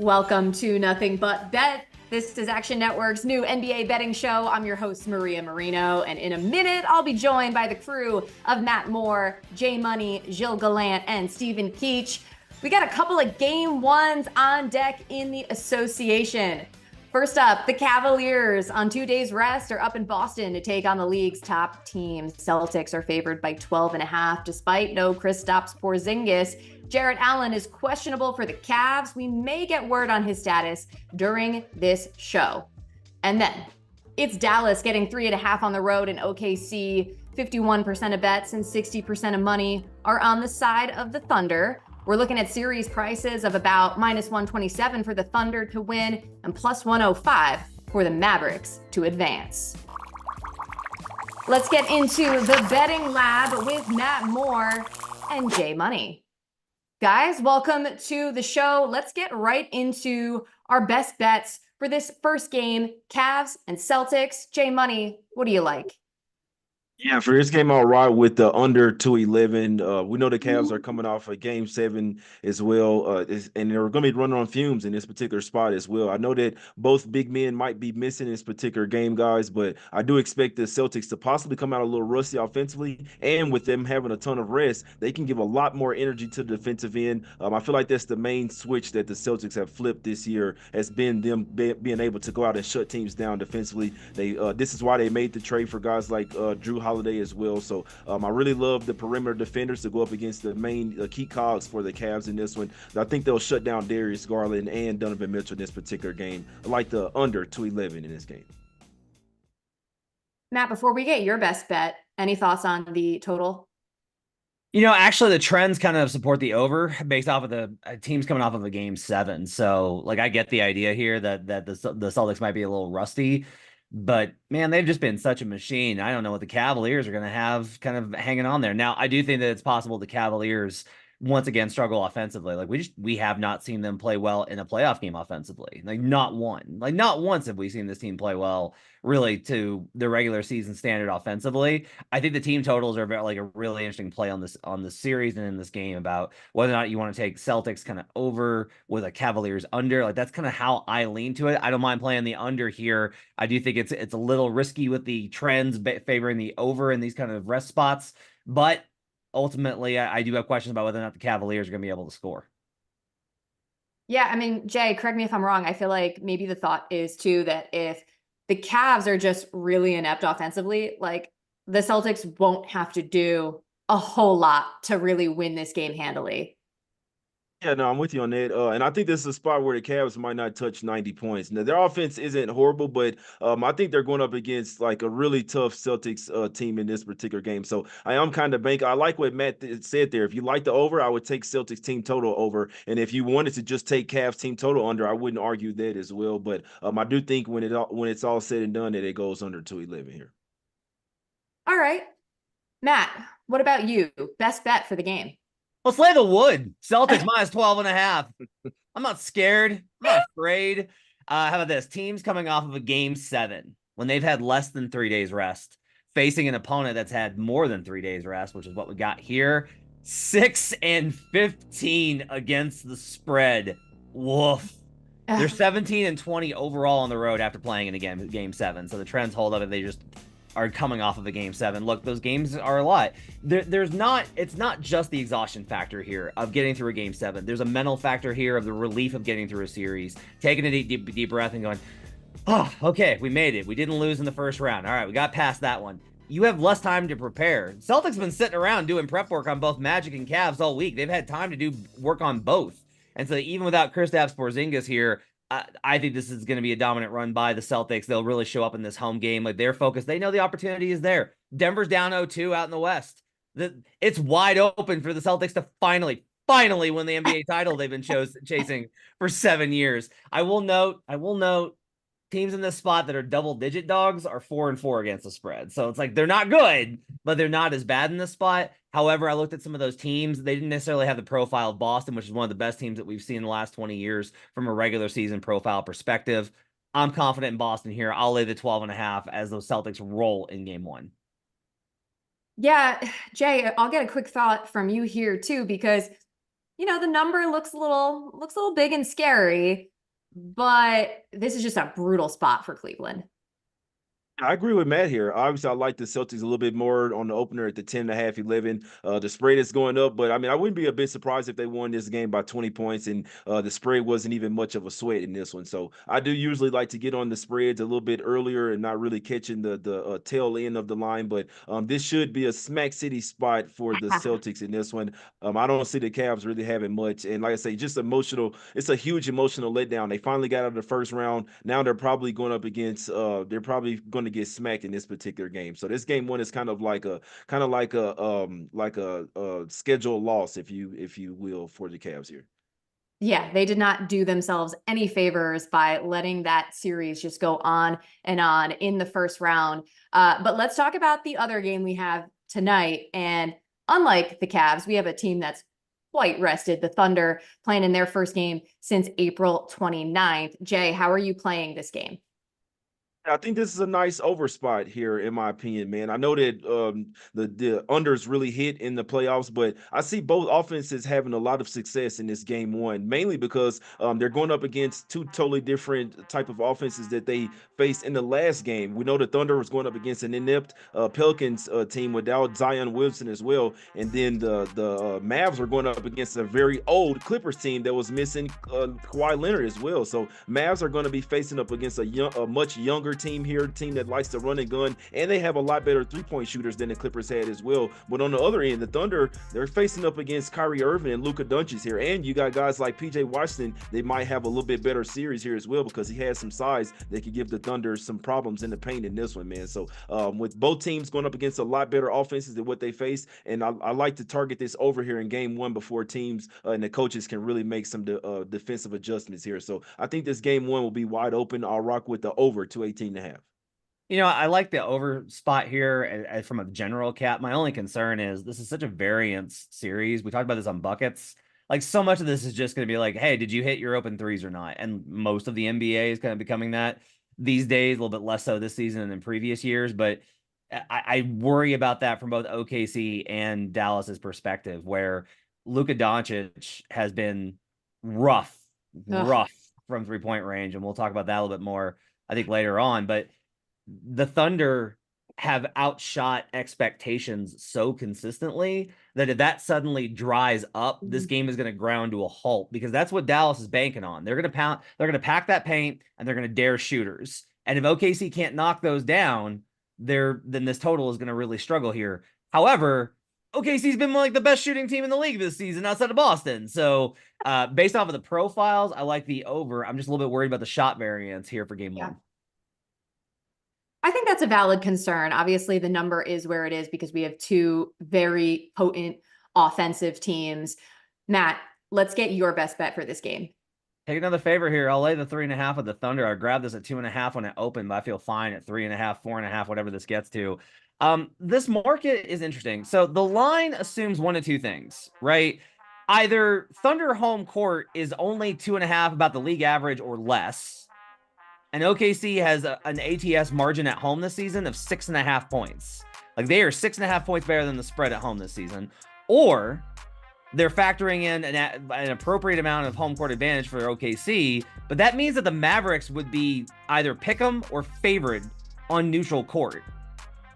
Welcome to Nothing But Bet. This is Action Network's new NBA betting show. I'm your host, Maria Marino, and in a minute, I'll be joined by the crew of Matt Moore, J Money, Gilles Gallant, and Steven Keech. We got a couple of game ones on deck in the association. First up, the Cavaliers on 2 days rest are up in Boston to take on the league's top team. Celtics are favored by 12.5 despite no Kristaps Porzingis. Jarrett Allen is questionable for the Cavs. We may get word on his status during this show. And then it's Dallas getting 3.5 on the road in OKC. 51% of bets and 60% of money are on the side of the Thunder. We're looking at series prices of about -127 for the Thunder to win and +105 for the Mavericks to advance. Let's get into the betting lab with Matt Moore and J Money. Guys, welcome to the show. Let's get right into our best bets for this first game, Cavs and Celtics. J Money, what do you like? Yeah, for this game, I'll ride with the under 211. We know the Cavs are coming off a game 7 as well, and they're going to be running on fumes in this particular spot as well. I know that both big men might be missing this particular game, guys, but I do expect the Celtics to possibly come out a little rusty offensively, and with them having a ton of rest, they can give a lot more energy to the defensive end. I feel like that's the main switch that the Celtics have flipped this year, has been them being able to go out and shut teams down defensively. This is why they made the trade for guys like Drew Holiday as well. So I really love the perimeter defenders to go up against the main key cogs for the Cavs in this one. I think they'll shut down Darius Garland and Donovan Mitchell in this particular game. I like the under 211 in this game. Matt, before we get your best bet, any thoughts on the total? Actually, the trends kind of support the over based off of the teams coming off of a game 7. So, I get the idea here that the Celtics might be a little rusty. But, man, they've just been such a machine. I don't know what the Cavaliers are going to have kind of hanging on there. Now, I do think that it's possible the Cavaliers once again struggle offensively. We have not seen them play well in a playoff game offensively. Not once have we seen this team play well really to the regular season standard offensively. I think the team totals are a really interesting play on this series and in this game about whether or not you want to take Celtics kind of over with a Cavaliers under. That's kind of how I lean to it. I don't mind playing the under here. I do think it's a little risky with the trends favoring the over in these kind of rest spots, but ultimately, I do have questions about whether or not the Cavaliers are going to be able to score. Yeah, I mean, Jay, correct me if I'm wrong. I feel like maybe the thought is, too, that if the Cavs are just really inept offensively, the Celtics won't have to do a whole lot to really win this game handily. Yeah, no, I'm with you on that. And I think this is a spot where the Cavs might not touch 90 points. Now, their offense isn't horrible, but I think they're going up against a really tough Celtics team in this particular game. So I am kind of banking. I like what Matt said there. If you like the over, I would take Celtics team total over. And if you wanted to just take Cavs team total under, I wouldn't argue that as well. But I do think when it's all said and done, that it goes under 211 here. All right. Matt, what about you? Best bet for the game? Let's lay the wood. Celtics -12.5. I'm not scared. I'm not afraid. How about this? Teams coming off of a game 7 when they've had less than 3 days rest, facing an opponent that's had more than 3 days rest, which is what we got here. 6-15 against the spread. Woof. They're 17-20 overall on the road after playing in a game 7. So the trends hold up and they just are coming off of a game 7. Look, those games are a lot. It's not just the exhaustion factor here of getting through a game 7. There's a mental factor here of the relief of getting through a series, taking a deep breath and going, oh, okay, we made it. We didn't lose in the first round. All right, we got past that one. You have less time to prepare. Celtics been sitting around doing prep work on both Magic and Cavs all week. They've had time to do work on both. And so even without Kristaps Porzingis here, I think this is going to be a dominant run by the Celtics. They'll really show up in this home game. Their focus, they know the opportunity is there. Denver's down 0-2 out in the West. It's wide open for the Celtics to finally win the NBA title they've been chasing for 7 years. I will note, teams in this spot that are double-digit dogs are 4-4 against the spread. So it's they're not good, but they're not as bad in this spot. However, I looked at some of those teams. They didn't necessarily have the profile of Boston, which is one of the best teams that we've seen in the last 20 years from a regular season profile perspective. I'm confident in Boston here. I'll lay the 12.5 as those Celtics roll in game 1. Yeah, Jay, I'll get a quick thought from you here too, because the number looks a little big and scary. but this is just a brutal spot for Cleveland. I agree with Matt here. Obviously, I like the Celtics a little bit more on the opener at the 10.5, 11. The spread is going up, but I mean, I wouldn't be a bit surprised if they won this game by 20 points and the spread wasn't even much of a sweat in this one. So I do usually like to get on the spreads a little bit earlier and not really catching the tail end of the line. But this should be a smack city spot for the Celtics in this one. I don't see the Cavs really having much. And like I say, just emotional. It's a huge emotional letdown. They finally got out of the first round. Now they're probably going up against, they're probably going to get smacked in this particular game. So this game one is kind of like a scheduled loss, if you will, for the Cavs here. Yeah, they did not do themselves any favors by letting that series just go on and on in the first round. But let's talk about the other game we have tonight. And unlike the Cavs, we have a team that's quite rested. The Thunder playing in their first game since April 29th. Jay, how are you playing this game? I think this is a nice over spot here, in my opinion, man. I know that the unders really hit in the playoffs, but I see both offenses having a lot of success in this game one, mainly because they're going up against two totally different type of offenses that they faced in the last game. We know the Thunder was going up against an inept Pelicans team without Zion Williamson as well, and then the Mavs were going up against a very old Clippers team that was missing Kawhi Leonard as well. So Mavs are going to be facing up against a much younger team here, team that likes to run and gun, and they have a lot better three-point shooters than the Clippers had as well. But on the other end, the Thunder, they're facing up against Kyrie Irving and Luka Doncic here, and you got guys like PJ Washington. They might have a little bit better series here as well because he has some size that could give the Thunder some problems in the paint in this one, man. So with both teams going up against a lot better offenses than what they face, and I like to target this over here in game one before teams and the coaches can really make some defensive adjustments here. So I think this game one will be wide open. I'll rock with the over 218.5. I like the over spot here from a general cap. My only concern is this is such a variance series. We talked about this on buckets. Like, so much of this is just going to be like, hey, did you hit your open threes or not? And most of the NBA is kind of becoming that these days, a little bit less so this season than in previous years. But I worry about that from both OKC and Dallas's perspective, where Luka Doncic has been rough from 3-point range. And we'll talk about that a little bit more, I think, later on. But the Thunder have outshot expectations so consistently that if that suddenly dries up, this game is going to ground to a halt, because that's what Dallas is banking on. They're going to pack that paint, and they're going to dare shooters. And if OKC can't knock those down, then this total is going to really struggle here. However, OKC's been like the best shooting team in the league this season outside of Boston. So based off of the profiles, I like the over. I'm just a little bit worried about the shot variance here for game one. I think that's a valid concern. Obviously, the number is where it is because we have two very potent offensive teams. Matt, let's get your best bet for this game. Take another favor here. I'll lay the 3.5 with the Thunder. I grabbed this at 2.5 when it opened, but I feel fine at 3.5, 4.5, whatever this gets to. This market is interesting. So the line assumes one of two things, right? Either Thunder home court is only 2.5 about the league average or less, and OKC has an ATS margin at home this season of 6.5 points. Like, they are 6.5 points better than the spread at home this season. Or they're factoring in an appropriate amount of home court advantage for OKC, but that means that the Mavericks would be either pick'em or favored on neutral court.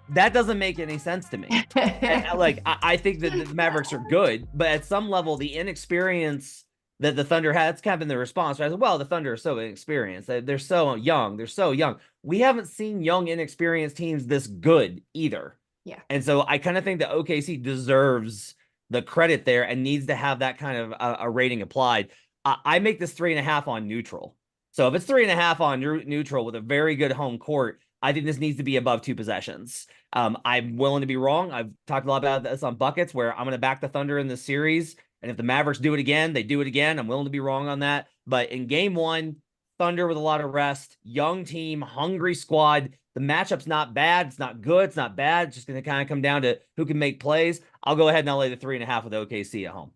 That doesn't make any sense to me. I think that the Mavericks are good, but at some level, the inexperience that the Thunder had, it's kind of been the response. Right? Well, the Thunder are so inexperienced. They're so young. They're so young. We haven't seen young, inexperienced teams this good either. Yeah. And so I kind of think that OKC deserves the credit there and needs to have that kind of a rating applied. I make this 3.5 on neutral. So if it's 3.5 on neutral with a very good home court, I think this needs to be above 2 possessions. I'm willing to be wrong. I've talked a lot about this on buckets, where I'm going to back the Thunder in this series. And if the Mavericks do it again, they do it again. I'm willing to be wrong on that. But in game one, Thunder with a lot of rest, young team, hungry squad. The matchup's not bad. It's not good. It's not bad. It's just going to kind of come down to who can make plays. I'll go ahead and I'll lay the 3.5 with OKC at home.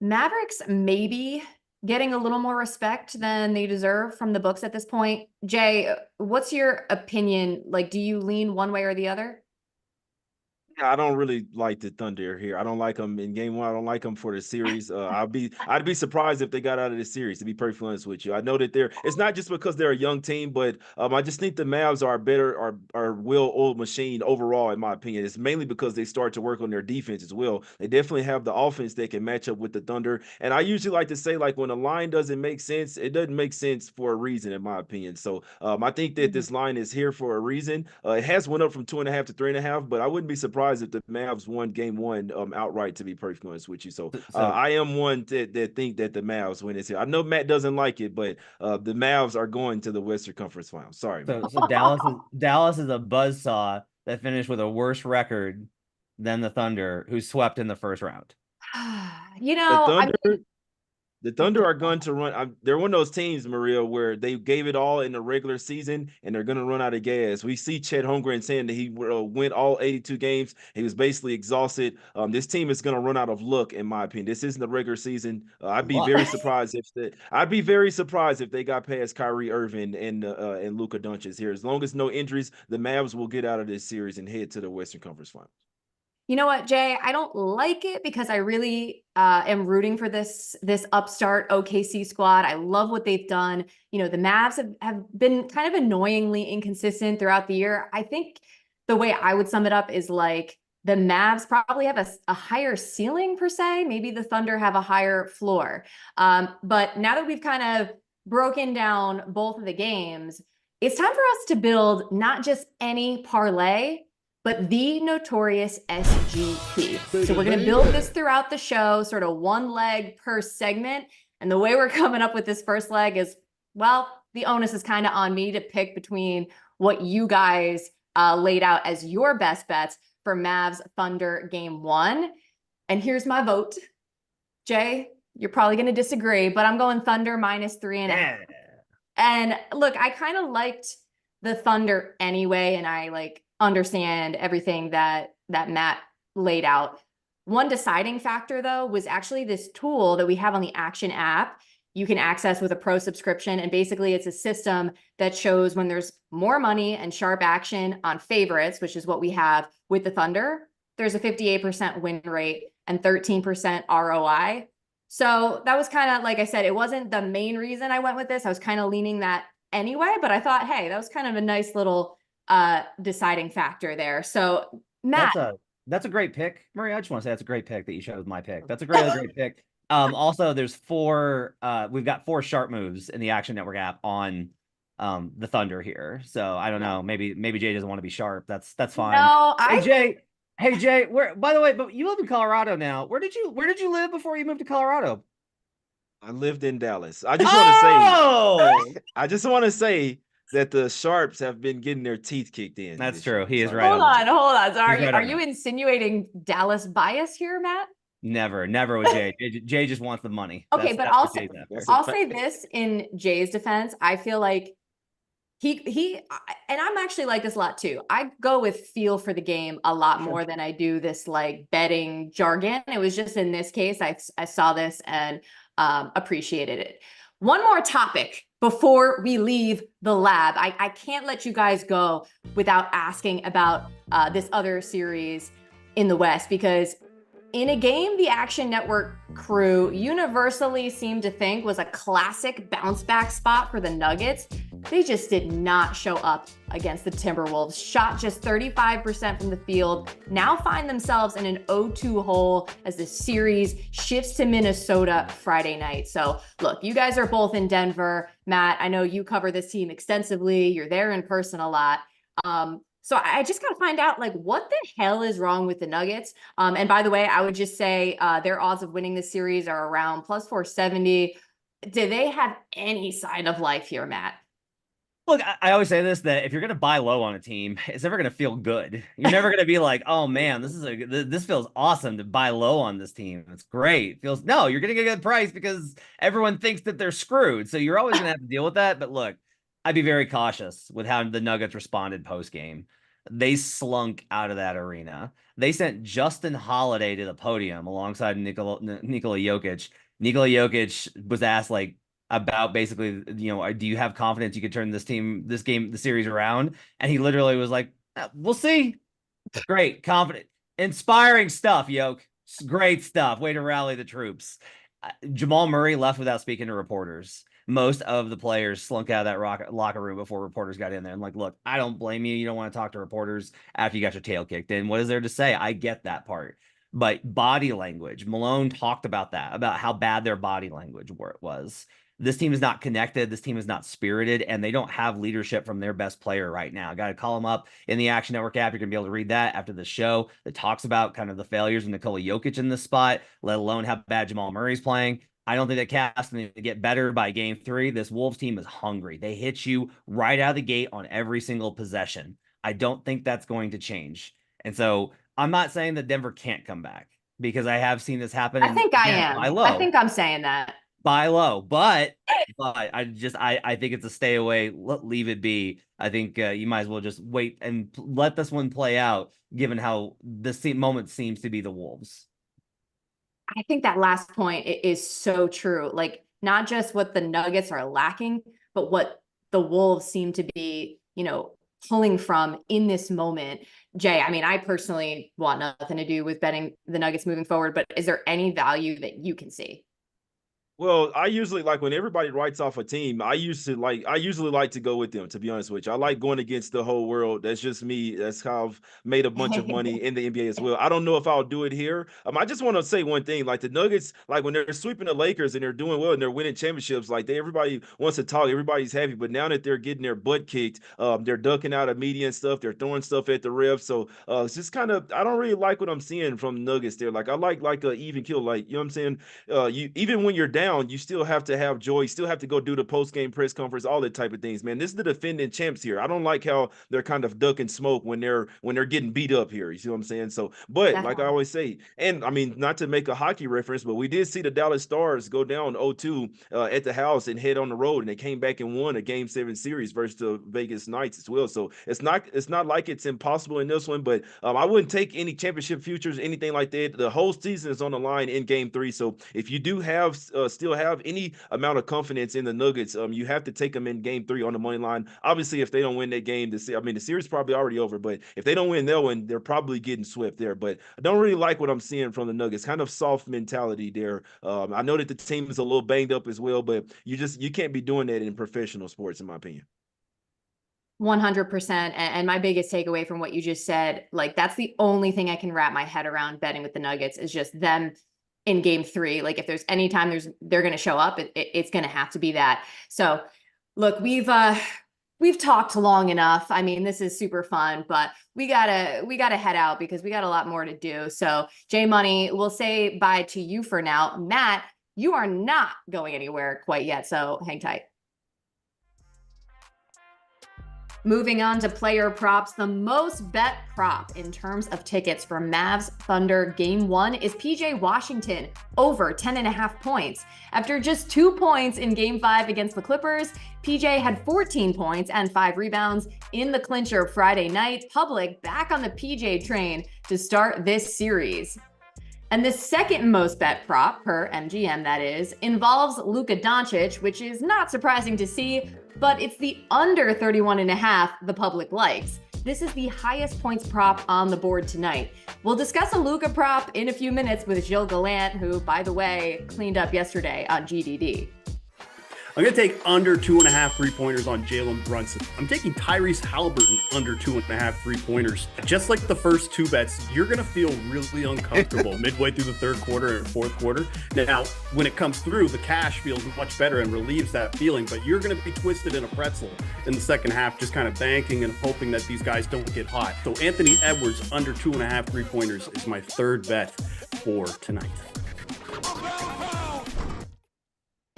Mavericks maybe getting a little more respect than they deserve from the books at this point. Jay, what's your opinion? Like, do you lean one way or the other? I don't really like the Thunder here. I don't like them in game one. I don't like them for the series. I'd be surprised if they got out of the series, to be perfectly honest with you. I know that it's not just because they're a young team, but I just think the Mavs are better, are well-oiled machine overall, in my opinion. It's mainly because they start to work on their defense as well. They definitely have the offense that can match up with the Thunder. And I usually like to say, like, when a line doesn't make sense, it doesn't make sense for a reason, in my opinion. So I think that this line is here for a reason. It has went up from 2.5 to 3.5, but I wouldn't be surprised if the Mavs won game one outright, to be perfectly honest with you. So I am one that think that the Mavs win this here. I know Matt doesn't like it, but the Mavs are going to the Western Conference Finals. Sorry, So, Matt. so Dallas is a buzzsaw that finished with a worse record than the Thunder, who swept in the first round. You The know, Thunder, the Thunder are going to run. They're one of those teams, Maria, where they gave it all in the regular season, and they're going to run out of gas. We see Chet Holmgren saying that he went all 82 games. He was basically exhausted. This team is going to run out of luck, in my opinion. This isn't the regular season. I'd be very surprised if they got past Kyrie Irving and Luka Doncic here. As long as no injuries, the Mavs will get out of this series and head to the Western Conference Finals. You know what, Jay? I don't like it because I really am rooting for this upstart OKC squad. I love what they've done. You know, the Mavs have been kind of annoyingly inconsistent throughout the year. I think the way I would sum it up is like the Mavs probably have a higher ceiling per se. Maybe the Thunder have a higher floor. But now that we've kind of broken down both of the games, it's time for us to build not just any parlay, but the notorious SGP. So we're going to build this throughout the show, sort of one leg per segment. And the way we're coming up with this first leg is, well, the onus is kind of on me to pick between what you guys laid out as your best bets for Mavs Thunder game one. And here's my vote. Jay, you're probably going to disagree, but I'm going Thunder -3.5. And look, I kind of liked the Thunder anyway, and I understand everything that Matt laid out. One deciding factor, though, was actually this tool that we have on the Action app. You can access with a pro subscription, and basically it's a system that shows when there's more money and sharp action on favorites, which is what we have with the Thunder. There's a 58% win rate and 13% ROI. So that was kind of, like I said, it wasn't the main reason I went with this. I was kind of leaning that anyway, but I thought, hey, that was kind of a nice little deciding factor there. So Matt, that's a great pick, Maria. I just want to say that's a great pick that you chose my pick. That's a great pick. Also, there's we've got 4 sharp moves in the Action Network app on the Thunder here. So I don't know, maybe Jay doesn't want to be sharp. That's fine. No, Hey Jay, by the way, but you live in Colorado now. Where did you live before you moved to Colorado? I lived in Dallas. I just want to say that the Sharps have been getting their teeth kicked in. That's true. He is right. Hold on. Sorry. Right are you insinuating Dallas bias here, Matt? Never with Jay. Jay just wants the money. Okay, but I'll say this in Jay's defense. I feel like he and I'm actually like this a lot too. I go with feel for the game a lot more than I do this like betting jargon. It was just in this case, I saw this and appreciated it. One more topic before we leave the lab. I can't let you guys go without asking about this other series in the West, because in a game the Action Network crew universally seemed to think was a classic bounce back spot for the Nuggets, they just did not show up against the Timberwolves. Shot just 35% from the field, now find themselves in an 0-2 hole as the series shifts to Minnesota Friday night. So look, you guys are both in Denver. Matt, I know you cover this team extensively. You're there in person a lot. So I just got to find out, like, what the hell is wrong with the Nuggets? And by the way, I would just say their odds of winning this series are around +470. Do they have any sign of life here, Matt? Look, I always say this, that if you're going to buy low on a team, it's never going to feel good. You're never going to be like, oh man, this feels awesome to buy low on this team. It's great. No, you're getting a good price because everyone thinks that they're screwed. So you're always going to have to deal with that. But look, I'd be very cautious with how the Nuggets responded post-game. They slunk out of that arena. They sent Justin Holiday to the podium alongside Nikola Jokic. Nikola Jokic was asked about basically, do you have confidence you could turn the series around? And he literally was like, we'll see. Great, confident. Inspiring stuff, Yoke. Great stuff. Way to rally the troops. Jamal Murray left without speaking to reporters. Most of the players slunk out of that locker room before reporters got in there. I'm like, look, I don't blame you. You don't want to talk to reporters after you got your tail kicked in. What is there to say? I get that part. But body language, Malone talked about that, about how bad their body language was. This team is not connected. This team is not spirited, and they don't have leadership from their best player right now. Got to call them up in the Action Network app. You're going to be able to read that after the show that talks about kind of the failures of Nikola Jokic in this spot, let alone how bad Jamal Murray's playing. I don't think that Cavs need to get better by game 3. This Wolves team is hungry. They hit you right out of the gate on every single possession. I don't think that's going to change. And so I'm not saying that Denver can't come back, because I have seen this happen. I think I am. I think I'm saying that. Buy low, but I think it's a stay away, leave it be. I think you might as well just wait and let this one play out, given how this moment seems to be the Wolves. I think that last point is so true. Like, not just what the Nuggets are lacking, but what the Wolves seem to be, pulling from in this moment. Jay, I mean, I personally want nothing to do with betting the Nuggets moving forward, but is there any value that you can see? Well, I usually like when everybody writes off a team, I usually like to go with them, to be honest with you. I like going against the whole world. That's just me. That's how I've made a bunch of money in the NBA as well. I don't know if I'll do it here. I just want to say one thing, like the Nuggets, like when they're sweeping the Lakers and they're doing well and they're winning championships, like everybody wants to talk, everybody's happy. But now that they're getting their butt kicked, they're ducking out of media and stuff, they're throwing stuff at the refs. So it's just kind of, I don't really like what I'm seeing from the Nuggets there. Like I like a even kill, like, you know what I'm saying? You even when you're down, you still have to have joy. You still have to go do the post-game press conference, all that type of things, man. This is the defending champs here. I don't like how they're kind of ducking smoke when they're getting beat up here. You see what I'm saying? So, but like I always say, and I mean, not to make a hockey reference, but we did see the Dallas Stars go down 0-2 at the house and head on the road, and they came back and won a Game 7 series versus the Vegas Knights as well. So it's not like it's impossible in this one, but I wouldn't take any championship futures, anything like that. The whole season is on the line in Game 3. So if you do have still have any amount of confidence in the Nuggets, you have to take them in Game 3 on the money line. Obviously, if they don't win that game, the series is probably already over. But if they don't win that one, they're probably getting swept there. But I don't really like what I'm seeing from the Nuggets. Kind of soft mentality there. I know that the team is a little banged up as well, but you can't be doing that in professional sports, in my opinion. 100%. And my biggest takeaway from what you just said, like, that's the only thing I can wrap my head around betting with the Nuggets, is just them in Game 3. Like, if there's any time they're going to show up, it's going to have to be that. So look, we've talked long enough. I mean, this is super fun, but we gotta head out because we got a lot more to do. So J Money, we'll say bye to you for now. Matt, you are not going anywhere quite yet, so hang tight. Moving on to player props, the most bet prop in terms of tickets for Mavs Thunder Game 1 is PJ Washington over 10.5 points. After just 2 points in Game 5 against the Clippers, PJ had 14 points and 5 rebounds in the clincher Friday night. Public back on the PJ train to start this series. And the second most bet prop, per MGM that is, involves Luka Doncic, which is not surprising to see, but it's the under 31.5 the public likes. This is the highest points prop on the board tonight. We'll discuss a Luka prop in a few minutes with Gilles Gallant, who, by the way, cleaned up yesterday on GDD. I'm going to take under 2.5 3-pointers on Jalen Brunson. I'm taking Tyrese Halliburton under 2.5 3-pointers. Just like the first 2 bets, you're going to feel really uncomfortable midway through the third quarter and fourth quarter. Now, when it comes through, the cash feels much better and relieves that feeling, but you're going to be twisted in a pretzel in the second half, just kind of banking and hoping that these guys don't get hot. So Anthony Edwards under 2.5 3-pointers is my third bet for tonight.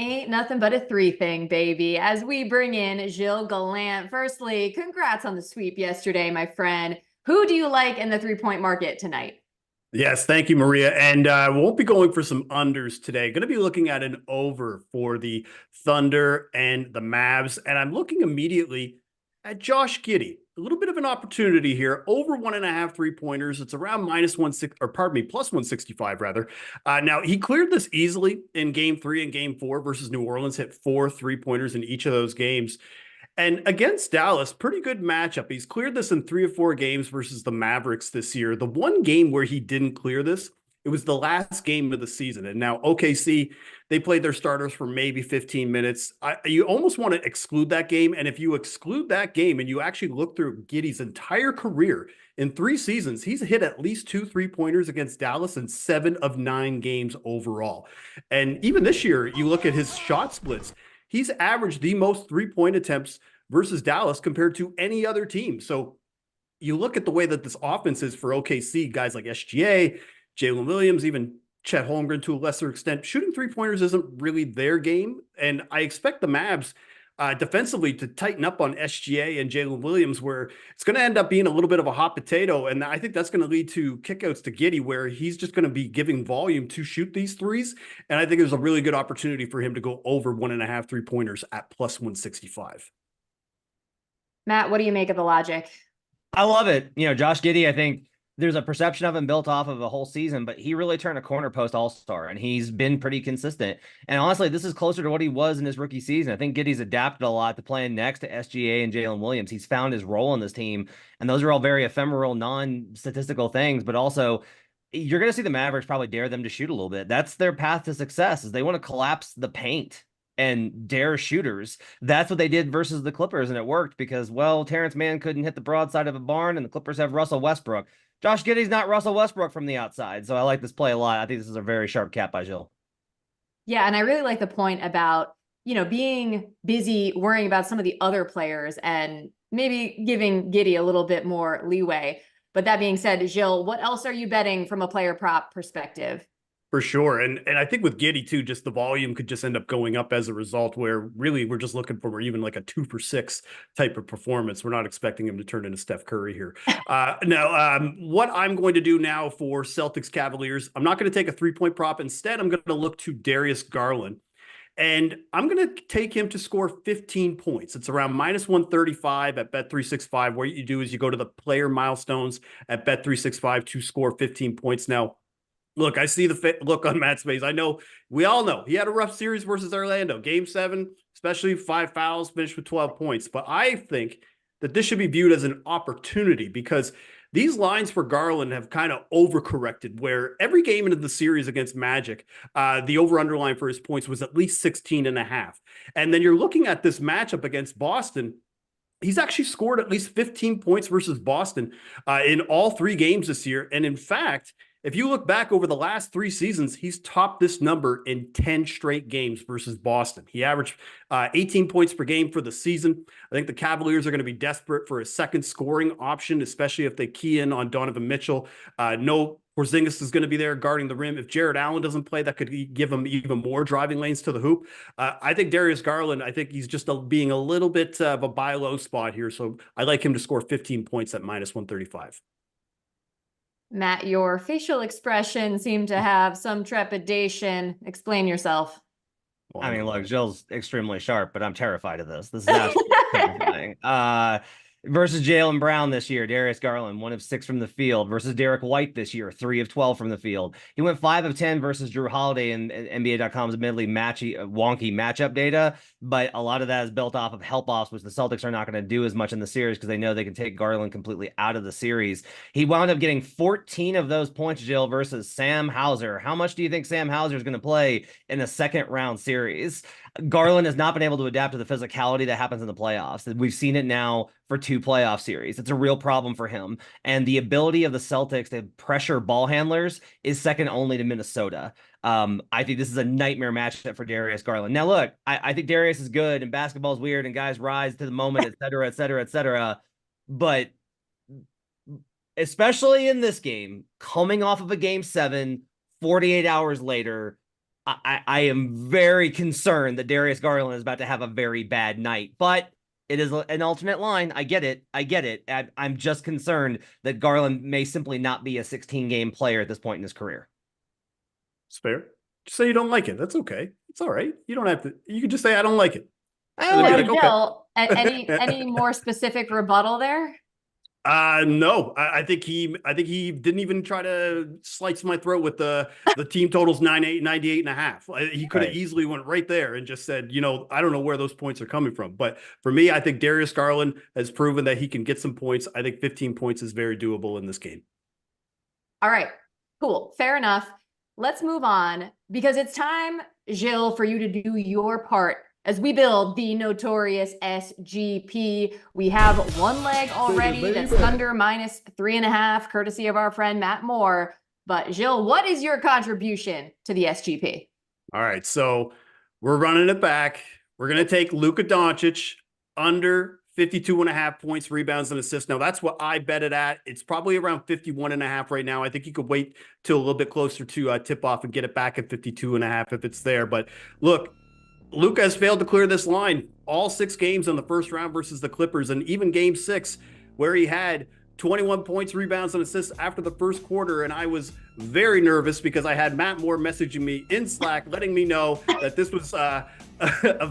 Ain't nothing but a 3 thing, baby. As we bring in Gilles Gallant. Firstly, congrats on the sweep yesterday, my friend. Who do you like in the 3-point market tonight? Yes, thank you, Maria. And we won't be going for some unders today. Going to be looking at an over for the Thunder and the Mavs. And I'm looking immediately at Josh Giddey. A little bit of an opportunity here. Over 1.5 3-pointers. It's around plus 165 rather. Now he cleared this easily in Game 3 and Game 4 versus New Orleans. Hit 4 3-pointers in each of those games. And against Dallas, pretty good matchup. He's cleared this in 3 or 4 games versus the Mavericks this year. The one game where he didn't clear this, it was the last game of the season. And now OKC, they played their starters for maybe 15 minutes. You almost want to exclude that game. And if you exclude that game and you actually look through Giddey's entire career, in 3 seasons, he's hit at least 2 3-pointers against Dallas in 7 of 9 games overall. And even this year, you look at his shot splits, he's averaged the most 3-point attempts versus Dallas compared to any other team. So you look at the way that this offense is for OKC, guys like SGA, Jalen Williams, even Chet Holmgren to a lesser extent, shooting 3-pointers isn't really their game. And I expect the Mavs defensively to tighten up on SGA and Jalen Williams, where it's going to end up being a little bit of a hot potato. And I think that's going to lead to kickouts to Giddey, where he's just going to be giving volume to shoot these threes. And I think there's a really good opportunity for him to go over 1.5 3-pointers at plus 165. Matt, what do you make of the logic? I love it. Josh Giddey, I think there's a perception of him built off of a whole season, but he really turned a corner post all-star, and he's been pretty consistent. And honestly, this is closer to what he was in his rookie season. I think Giddey's adapted a lot to playing next to SGA and Jalen Williams. He's found his role on this team, and those are all very ephemeral, non-statistical things, but also you're going to see the Mavericks probably dare them to shoot a little bit. That's their path to success, is they want to collapse the paint and dare shooters. That's what they did versus the Clippers, and it worked because, well, Terrence Mann couldn't hit the broadside of a barn, and the Clippers have Russell Westbrook. Josh Giddey's not Russell Westbrook from the outside, so I like this play a lot. I think this is a very sharp cap by Gilles. Yeah, and I really like the point about, being busy worrying about some of the other players and maybe giving Giddey a little bit more leeway. But that being said, Gilles, what else are you betting from a player prop perspective? For sure. And I think with Giddey too, just the volume could just end up going up as a result, where really we're just looking for even like a 2 for 6 type of performance. We're not expecting him to turn into Steph Curry here. What I'm going to do now for Celtics Cavaliers, I'm not going to take a 3-point prop. Instead, I'm going to look to Darius Garland. And I'm going to take him to score 15 points. It's around minus 135 at Bet365. What you do is you go to the player milestones at Bet365 to score 15 points. Now, look, I see the look on Matt's face. I know, we all know he had a rough series versus Orlando. Game 7, especially 5 fouls, finished with 12 points. But I think that this should be viewed as an opportunity, because these lines for Garland have kind of overcorrected, where every game into the series against Magic, the over-under line for his points was at least 16.5. And then you're looking at this matchup against Boston. He's actually scored at least 15 points versus Boston in all 3 games this year. And in fact, if you look back over the last 3 seasons, he's topped this number in 10 straight games versus Boston. He averaged 18 points per game for the season. I think the Cavaliers are going to be desperate for a second scoring option, especially if they key in on Donovan Mitchell. No Porzingis is going to be there guarding the rim. If Jared Allen doesn't play, that could give him even more driving lanes to the hoop. I think Darius Garland, I think he's just being a little bit of a buy low spot here. So I like him to score 15 points at minus 135. Matt, your facial expression seemed to have some trepidation. Explain yourself. I mean, look, Gilles extremely sharp, but I'm terrified of this. This is absolutely terrifying. Versus Jaylen Brown this year, Darius Garland, 1 of 6 from the field. Versus Derek White this year, 3 of 12 from the field. He went 5 of 10 versus Drew Holiday in NBA.com's admittedly wonky matchup data, but a lot of that is built off of help-offs, which the Celtics are not going to do as much in the series because they know they can take Garland completely out of the series. He wound up getting 14 of those points, Gilles, versus Sam Hauser. How much do you think Sam Hauser is going to play in a second-round series? Garland has not been able to adapt to the physicality that happens in the playoffs. We've seen it now for 2 playoff series. It's a real problem for him. And the ability of the Celtics to pressure ball handlers is second only to Minnesota. I think this is a nightmare matchup for Darius Garland. Now, look, I think Darius is good and basketball is weird and guys rise to the moment, et cetera, et cetera, et cetera. But especially in this game, coming off of a game 7, 48 hours later, I am very concerned that Darius Garland is about to have a very bad night, but it is an alternate line. I get it. I'm just concerned that Garland may simply not be a 16-game player at this point in his career. It's fair. Just say you don't like it. That's okay. It's all right. You don't have to. You can just say I don't like it. Gilles, any more specific rebuttal there? No, I think he didn't even try to slice my throat with the team totals 98.5. He could have easily went right there and just said, I don't know where those points are coming from. But for me, I think Darius Garland has proven that he can get some points. I think 15 points is very doable in this game. All right, cool. Fair enough. Let's move on because it's time, Gilles, for you to do your part as we build the notorious SGP. We have one leg already. That's Thunder minus 3.5, courtesy of our friend Matt Moore. But Gilles, what is your contribution to the SGP? All right, so we're running it back. We're going to take Luka Doncic under 52.5 points, rebounds, and assists. Now, that's what I bet it at. It's probably around 51.5 right now. I think you could wait till a little bit closer to tip off and get it back at 52.5 if it's there. But look, Luka has failed to clear this line all 6 games in the first round versus the Clippers, and even game 6 where he had 21 points, rebounds, and assists after the first quarter. And I was very nervous because I had Matt Moore messaging me in Slack, letting me know that this was a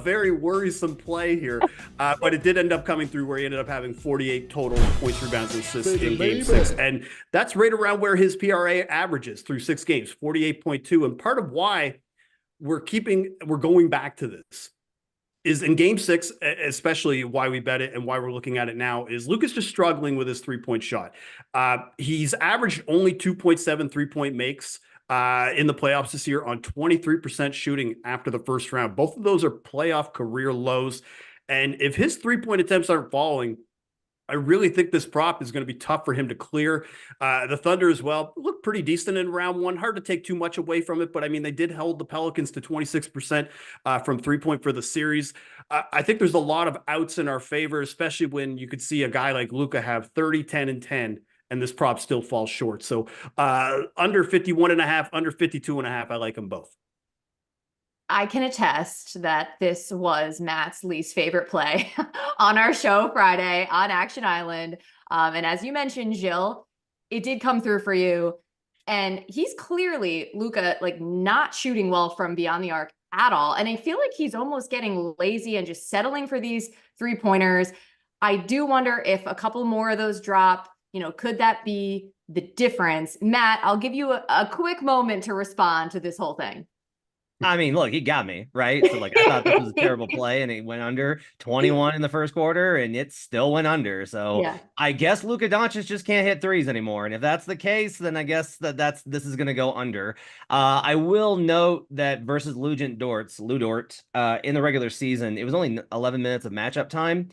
very worrisome play here. But it did end up coming through where he ended up having 48 total points, rebounds, and assists in game 6. And that's right around where his PRA averages through 6 games, 48.2. And part of why we're going back to this is in game 6, especially why we bet it and why we're looking at it now, is Luka's just struggling with his 3-point shot. He's averaged only 2.7 3-point makes in the playoffs this year on 23% shooting after the first round. Both of those are playoff career lows. And if his 3-point attempts aren't falling, I really think this prop is going to be tough for him to clear. The Thunder as well look pretty decent in round 1. Hard to take too much away from it, but I mean, they did hold the Pelicans to 26% from 3-point for the series. I think there's a lot of outs in our favor, especially when you could see a guy like Luka have 30, 10, and 10, and this prop still falls short. So under 51.5, under 52.5, I like them both. I can attest that this was Matt's least favorite play on our show Friday on Action Island. And as you mentioned, Gilles, it did come through for you. And he's clearly, Luka, like not shooting well from beyond the arc at all. And I feel like he's almost getting lazy and just settling for these 3-pointers. I do wonder if a couple more of those drop, could that be the difference? Matt, I'll give you a quick moment to respond to this whole thing. I mean, look, he got me, right? So, I thought this was a terrible play, and it went under 21 in the first quarter, and it still went under. So, yeah. I guess Luka Doncic just can't hit threes anymore. And if that's the case, then I guess this is going to go under. I will note that versus Lu Dort, in the regular season, it was only 11 minutes of matchup time.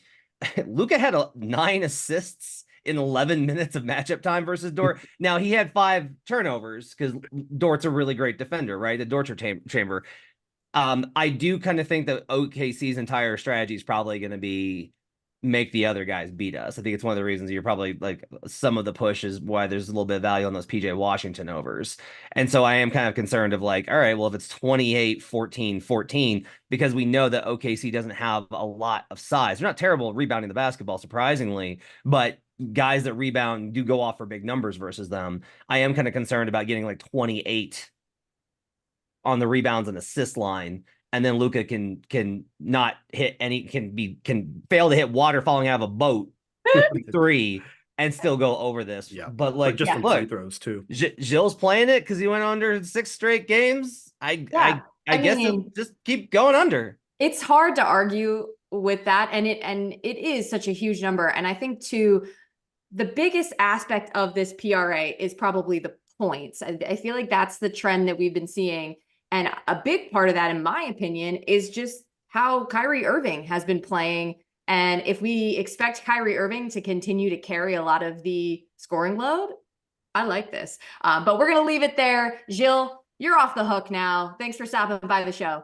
Luka had 9 assists in 11 minutes of matchup time versus Dort. Now, he had 5 turnovers because Dort's a really great defender, right? The torture chamber. I do kind of think that OKC's entire strategy is probably going to be make the other guys beat us. I think it's one of the reasons you're probably some of the push is why there's a little bit of value on those PJ Washington overs. And so I am kind of concerned of all right, well, if it's 28, 14, 14, because we know that OKC doesn't have a lot of size. They're not terrible at rebounding the basketball, surprisingly, but guys that rebound do go off for big numbers versus them. I am kind of concerned about getting 28 on the rebounds and assist line. And then Luka can not hit any, can fail to hit water falling out of a boat 3 and still go over this. Yeah. But just some free throws too. Gilles playing it because he went under 6 straight games. I guess mean, just keep going under. It's hard to argue with that. And it is such a huge number. And I think too, the biggest aspect of this PRA is probably the points. I feel like that's the trend that we've been seeing. And a big part of that, in my opinion, is just how Kyrie Irving has been playing. And if we expect Kyrie Irving to continue to carry a lot of the scoring load, I like this. But we're going to leave it there. Gilles, you're off the hook now. Thanks for stopping by the show.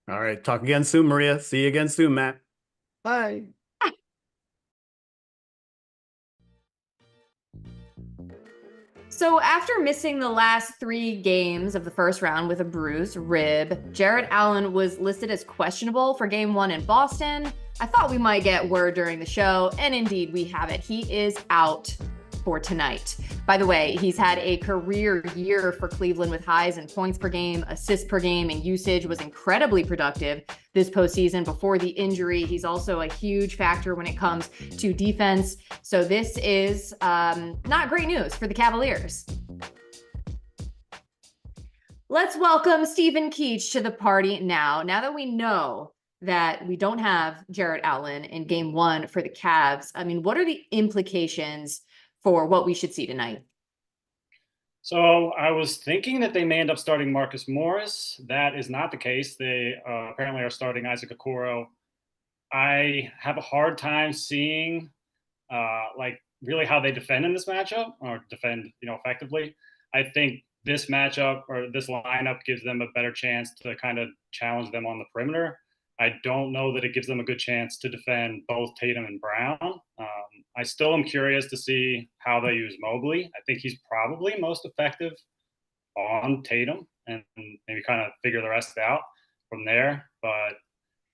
All right. Talk again soon, Maria. See you again soon, Matt. Bye. So after missing the last 3 games of the first round with a bruised rib, Jarrett Allen was listed as questionable for game 1 in Boston. I thought we might get word during the show, and indeed we have it. He is out. for tonight. By the way, he's had a career year for Cleveland with highs in points per game, assists per game, and usage. Was incredibly productive this postseason before the injury. He's also a huge factor when it comes to defense. So this is not great news for the Cavaliers. Let's welcome Steven Keech to the party now. Now that we know that we don't have Jarrett Allen in game one for the Cavs, I mean, what are the implications for what we should see tonight? So I was thinking that they may end up starting Marcus Morris. That is not the case. They apparently are starting Isaac Okoro. I have a hard time seeing really how they defend in this matchup, or defend, effectively. I think this matchup or this lineup gives them a better chance to kind of challenge them on the perimeter. I don't know that it gives them a good chance to defend both Tatum and Brown. I still am curious to see how they use Mobley. I think he's probably most effective on Tatum, and maybe kind of figure the rest out from there. But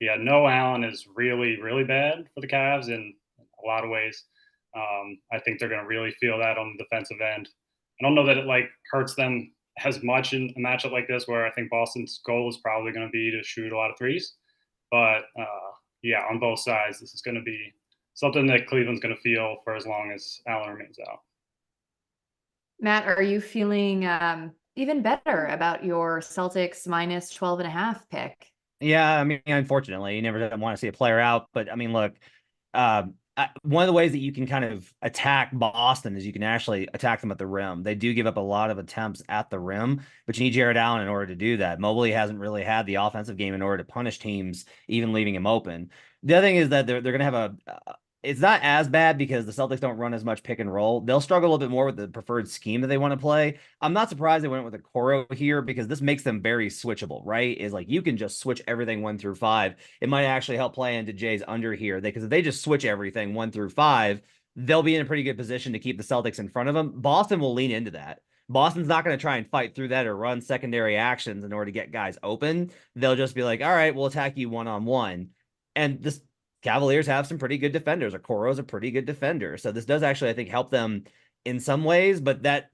yeah, no Allen is really, really bad for the Cavs in a lot of ways. I think they're going to really feel that on the defensive end. I don't know that it hurts them as much in a matchup like this, where I think Boston's goal is probably going to be to shoot a lot of threes. But yeah, on both sides, this is going to be something that Cleveland's going to feel for as long as Allen remains out. Matt, are you feeling even better about your Celtics minus 12.5 pick? Yeah, I mean, unfortunately, you never want to see a player out. But I mean, look, one of the ways that you can kind of attack Boston is you can actually attack them at the rim. They do give up a lot of attempts at the rim, but you need Jarrett Allen in order to do that. Mobley hasn't really had the offensive game in order to punish teams, even leaving him open. The other thing is that they're going to have it's not as bad because the Celtics don't run as much pick and roll. They'll struggle a little bit more with the preferred scheme that they want to play. I'm not surprised they went with a Okoro here because this makes them very switchable, right? Is you can just switch everything 1 through 5. It might actually help play into Jay's under here because if they just switch everything 1 through 5, they'll be in a pretty good position to keep the Celtics in front of them. Boston will lean into that. Boston's not going to try and fight through that or run secondary actions in order to get guys open. They'll just be like, all right, we'll attack you one-on-one. And this Cavaliers have some pretty good defenders. Okoro's a pretty good defender. So this does actually, I think, help them in some ways, but that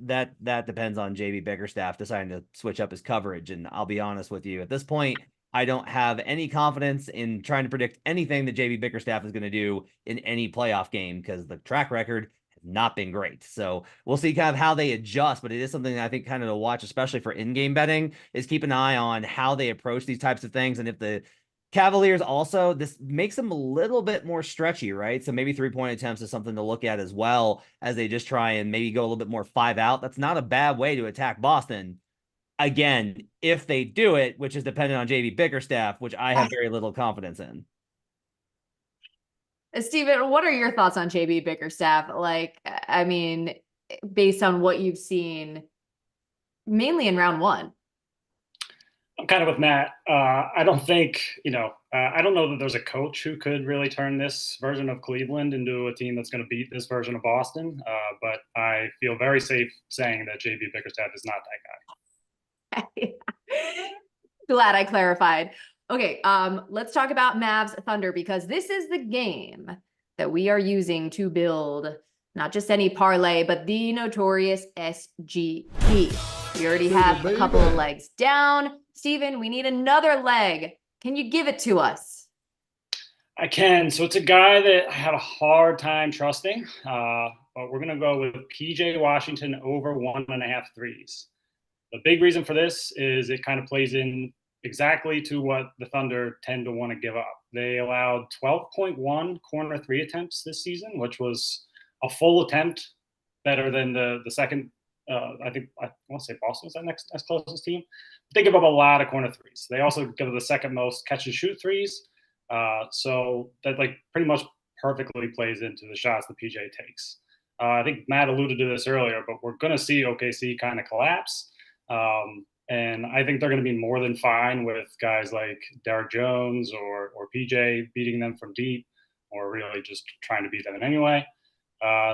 depends on JB Bickerstaff deciding to switch up his coverage. And I'll be honest with you, at this point, I don't have any confidence in trying to predict anything that JB Bickerstaff is going to do in any playoff game because the track record has not been great. So we'll see kind of how they adjust, but it is something that I think kind of to watch, especially for in-game betting, is keep an eye on how they approach these types of things. And if the Cavaliers also, this makes them a little bit more stretchy, right? So maybe 3-point attempts is something to look at as well as they just try and maybe go a little bit more 5 out. That's not a bad way to attack Boston. Again, if they do it, which is dependent on JB Bickerstaff, which I have very little confidence in. Steven, what are your thoughts on JB Bickerstaff? I mean, based on what you've seen, mainly in round 1. I'm kind of with Matt. I don't think, I don't know that there's a coach who could really turn this version of Cleveland into a team that's going to beat this version of Boston. But I feel very safe saying that JB Bickerstaff is not that guy. Glad I clarified. Okay, let's talk about Mavs Thunder because this is the game that we are using to build not just any parlay, but the notorious SGP. We already have a couple of legs down. Steven, we need another leg. Can you give it to us? I can. So it's a guy that I have a hard time trusting, but we're going to go with PJ Washington over 1.5 threes. The big reason for this is it kind of plays in exactly to what the Thunder tend to want to give up. They allowed 12.1 corner 3 attempts this season, which was a full attempt better than the second. I want to say Boston was that next closest team. They give up a lot of corner 3s. They also give the second most catch and shoot 3s. So that pretty much perfectly plays into the shots that PJ takes. I think Matt alluded to this earlier, but we're going to see OKC kind of collapse. And I think they're going to be more than fine with guys like Derrick Jones or PJ beating them from deep or really just trying to beat them in any way.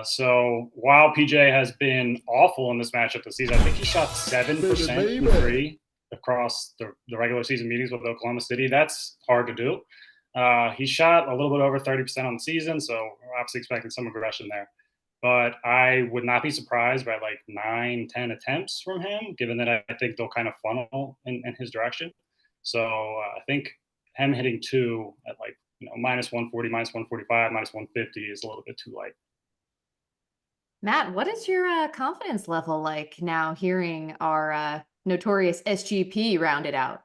So while PJ has been awful in this matchup this season, I think he shot 7% from 3 across the regular season meetings with Oklahoma City. That's hard to do. He shot a little bit over 30% on the season, so we're obviously expecting some aggression there. but I would not be surprised by like 9-10 attempts from him, given that I think they'll kind of funnel in his direction. So I think him hitting 2 at like, minus 140, minus 145, minus 150 is a little bit too light. Matt, what is your confidence level like now hearing our notorious SGP rounded out?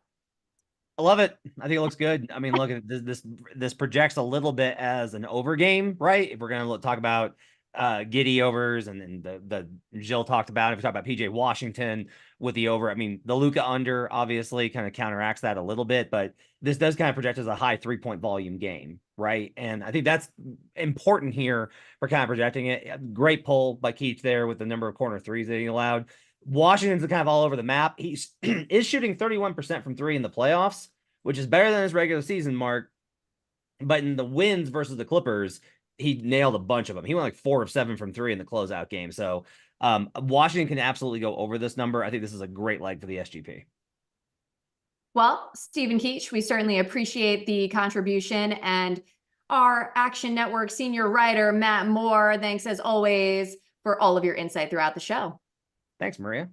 I love it. I think it looks good. I mean, look, this projects a little bit as an over game, right? If we're going to talk about Giddy overs and the Gilles talked about, if we talk about PJ Washington with the over, I mean, the Luka under obviously kind of counteracts that a little bit, but this does kind of project as a high 3-point volume game, right? And I think that's important here for kind of projecting it. Great pull by Keech there with the number of corner threes that he allowed. Washington's kind of all over the map. He is shooting 31% from 3 in the playoffs, which is better than his regular season mark. But in the wins versus the Clippers, he nailed a bunch of them. He went like 4 of 7 from 3 in the closeout game. So Washington can absolutely go over this number. I think this is a great leg for the SGP. Well, Steven Keech, we certainly appreciate the contribution, and our Action Network senior writer, Matt Moore, thanks as always for all of your insight throughout the show. Thanks, Maria.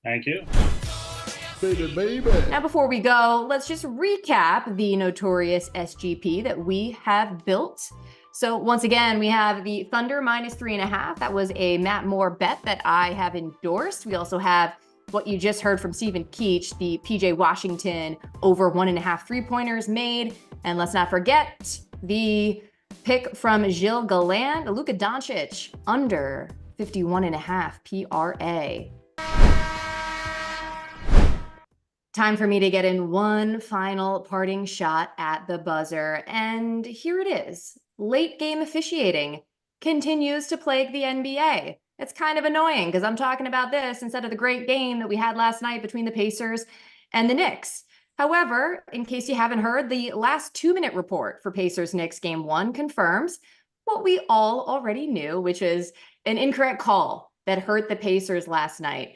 Thank you. Baby. Now, before we go, let's just recap the notorious SGP that we have built. So once again, we have the Thunder minus 3.5. That was a Matt Moore bet that I have endorsed. We also have what you just heard from Steven Keech, the PJ Washington over 1.5 3-pointers made. And let's not forget the pick from Gilles Gallant, Luka Doncic under 51.5 PRA. Time for me to get in one final parting shot at the buzzer. And here it is. Late game officiating continues to plague the NBA. It's kind of annoying because I'm talking about this instead of the great game that we had last night between the Pacers and the Knicks. However, in case you haven't heard, the last 2-minute report for Pacers-Knicks Game 1 confirms what we all already knew, which is an incorrect call that hurt the Pacers last night.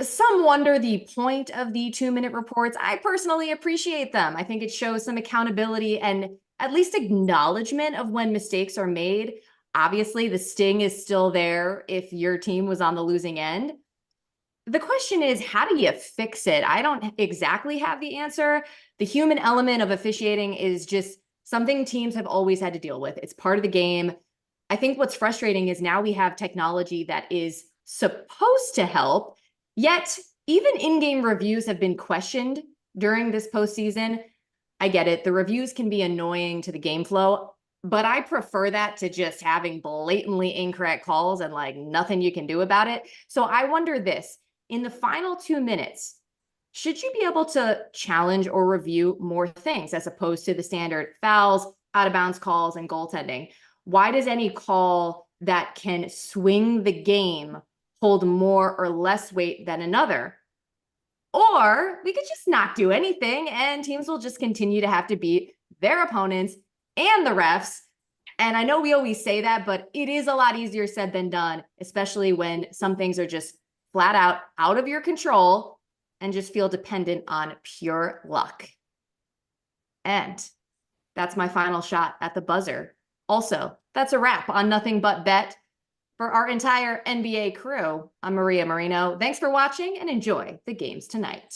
Some wonder the point of the 2-minute reports. I personally appreciate them. I think it shows some accountability and at least acknowledgement of when mistakes are made. Obviously, the sting is still there if your team was on the losing end. The question is, how do you fix it? I don't exactly have the answer. The human element of officiating is just something teams have always had to deal with. It's part of the game. I think what's frustrating is now we have technology that is supposed to help, yet even in-game reviews have been questioned during this postseason. I get it. The reviews can be annoying to the game flow, but I prefer that to just having blatantly incorrect calls and like nothing you can do about it. So I wonder this, in the final 2 minutes, should you be able to challenge or review more things as opposed to the standard fouls, out of bounds calls, and goaltending? Why does any call that can swing the game hold more or less weight than another? Or we could just not do anything and teams will just continue to have to beat their opponents and the refs. And I know we always say that, but it is a lot easier said than done, especially when some things are just flat out of your control and just feel dependent on pure luck. And that's my final shot at the buzzer. Also, that's a wrap on Nothing But Bet. For our entire NBA crew, I'm Maria Marino. Thanks for watching and enjoy the games tonight.